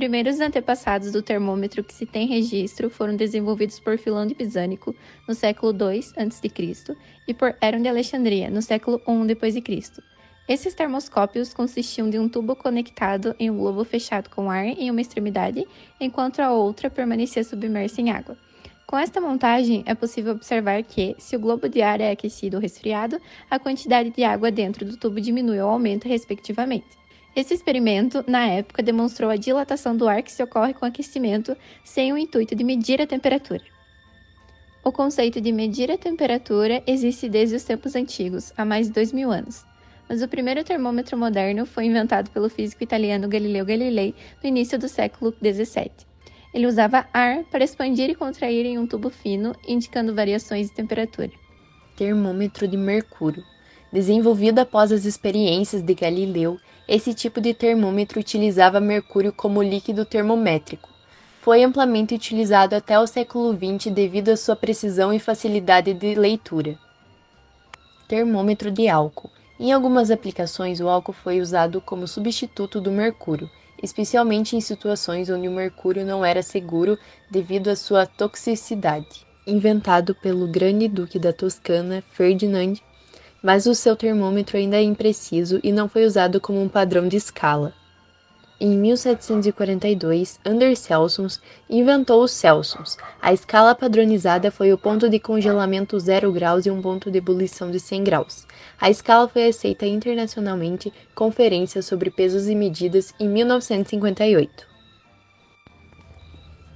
primeiros antepassados do termômetro que se tem registro foram desenvolvidos por Filão de Pisânico, no século II a.C., e por Herón de Alexandria, no século I d.C. Esses termoscópios consistiam de um tubo conectado em um globo fechado com ar em uma extremidade, enquanto a outra permanecia submersa em água. Com esta montagem, é possível observar que, se o globo de ar é aquecido ou resfriado, a quantidade de água dentro do tubo diminui ou aumenta, respectivamente. Esse experimento, na época, demonstrou a dilatação do ar que se ocorre com aquecimento, sem o intuito de medir a temperatura. O conceito de medir a temperatura existe desde os tempos antigos, há mais de 2000 anos. Mas o primeiro termômetro moderno foi inventado pelo físico italiano Galileu Galilei no início do século XVII. Ele usava ar para expandir e contrair em um tubo fino, indicando variações de temperatura. Termômetro de mercúrio. Desenvolvido após as experiências de Galileu, esse tipo de termômetro utilizava mercúrio como líquido termométrico. Foi amplamente utilizado até o século XX devido à sua precisão e facilidade de leitura. Termômetro de álcool. Em algumas aplicações, o álcool foi usado como substituto do mercúrio, especialmente em situações onde o mercúrio não era seguro devido à sua toxicidade. Inventado pelo grande duque da Toscana, Ferdinand, mas o seu termômetro ainda é impreciso e não foi usado como um padrão de escala. Em 1742, Anders Celsius inventou os Celsius. A escala padronizada foi o ponto de congelamento 0 graus e um ponto de ebulição de 100 graus. A escala foi aceita internacionalmente Conferência sobre Pesos e Medidas em 1958.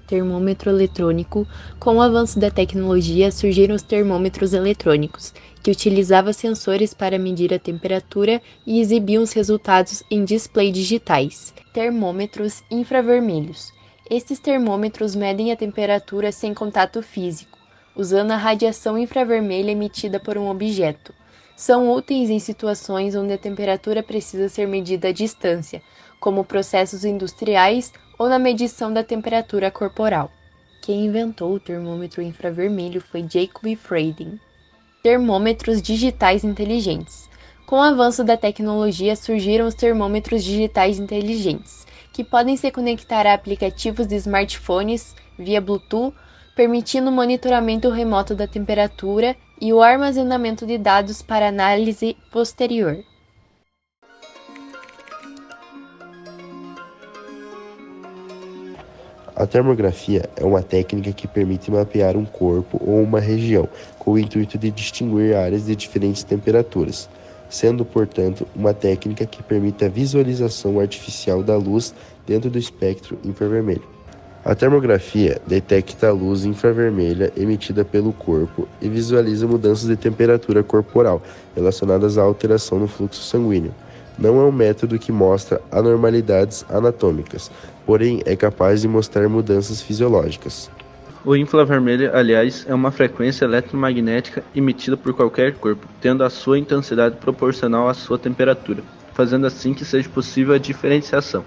Termômetro eletrônico. Com o avanço da tecnologia, surgiram os termômetros eletrônicos, que utilizavam sensores para medir a temperatura e exibiam os resultados em display digitais. Termômetros infravermelhos. Estes termômetros medem a temperatura sem contato físico, usando a radiação infravermelha emitida por um objeto. São úteis em situações onde a temperatura precisa ser medida à distância, como processos industriais ou na medição da temperatura corporal. Quem inventou o termômetro infravermelho foi Jacob Fradin. Termômetros digitais inteligentes. Com o avanço da tecnologia, surgiram os termômetros digitais inteligentes, que podem se conectar a aplicativos de smartphones via Bluetooth, permitindo o monitoramento remoto da temperatura e o armazenamento de dados para análise posterior. A termografia é uma técnica que permite mapear um corpo ou uma região, com o intuito de distinguir áreas de diferentes temperaturas, sendo, portanto, uma técnica que permite a visualização artificial da luz dentro do espectro infravermelho. A termografia detecta a luz infravermelha emitida pelo corpo e visualiza mudanças de temperatura corporal relacionadas à alteração no fluxo sanguíneo. Não é um método que mostra anormalidades anatômicas, porém é capaz de mostrar mudanças fisiológicas. O infravermelho, aliás, é uma frequência eletromagnética emitida por qualquer corpo, tendo a sua intensidade proporcional à sua temperatura, fazendo assim que seja possível a diferenciação.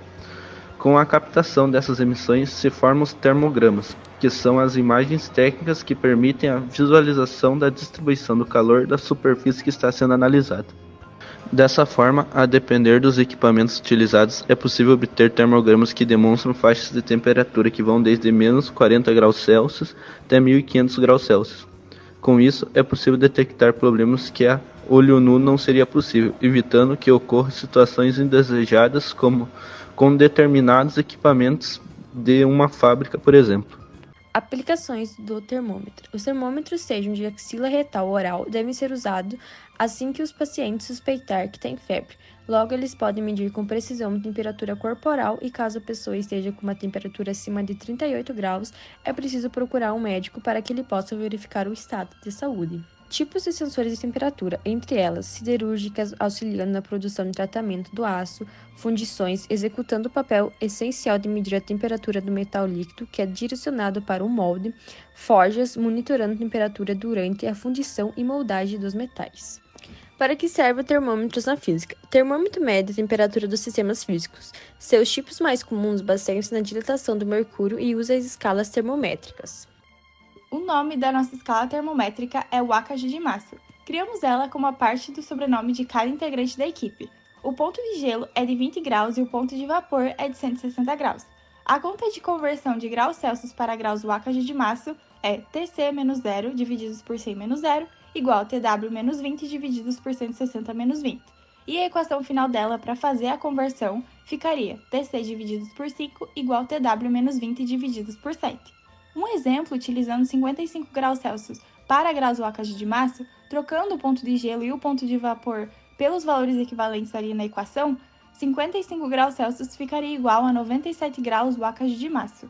Com a captação dessas emissões se formam os termogramas, que são as imagens técnicas que permitem a visualização da distribuição do calor da superfície que está sendo analisada. Dessa forma, a depender dos equipamentos utilizados, é possível obter termogramas que demonstram faixas de temperatura que vão desde menos 40 graus Celsius até 1500 graus Celsius. Com isso, é possível detectar problemas que a olho nu não seria possível, evitando que ocorram situações indesejadas como com determinados equipamentos de uma fábrica, por exemplo. Aplicações do termômetro. Os termômetros, sejam de axila retal ou oral, devem ser usados assim que os pacientes suspeitar que têm febre. Logo, eles podem medir com precisão a temperatura corporal e, caso a pessoa esteja com uma temperatura acima de 38 graus, é preciso procurar um médico para que ele possa verificar o estado de saúde. Tipos de sensores de temperatura, entre elas siderúrgicas, auxiliando na produção e tratamento do aço, fundições, executando o papel essencial de medir a temperatura do metal líquido, que é direcionado para um molde, forjas, monitorando a temperatura durante a fundição e moldagem dos metais. Para que serve o termômetro na física? O termômetro mede a temperatura dos sistemas físicos. Seus tipos mais comuns baseiam-se na dilatação do mercúrio e usa as escalas termométricas. O nome da nossa escala termométrica é o AKG de massa. Criamos ela como a parte do sobrenome de cada integrante da equipe. O ponto de gelo é de 20 graus e o ponto de vapor é de 160 graus. A conta de conversão de graus Celsius para graus Wakage de Masu é Tc menos 0 divididos por 100 menos 0 igual a Tw menos 20 divididos por 160 menos 20. E a equação final dela para fazer a conversão ficaria Tc divididos por 5 igual a Tw menos 20 divididos por 7. Um exemplo utilizando 55 graus Celsius para graus Wakage de Masu, trocando o ponto de gelo e o ponto de vapor pelos valores equivalentes ali na equação, 55 graus Celsius ficaria igual a 97 graus Wakage de Masu.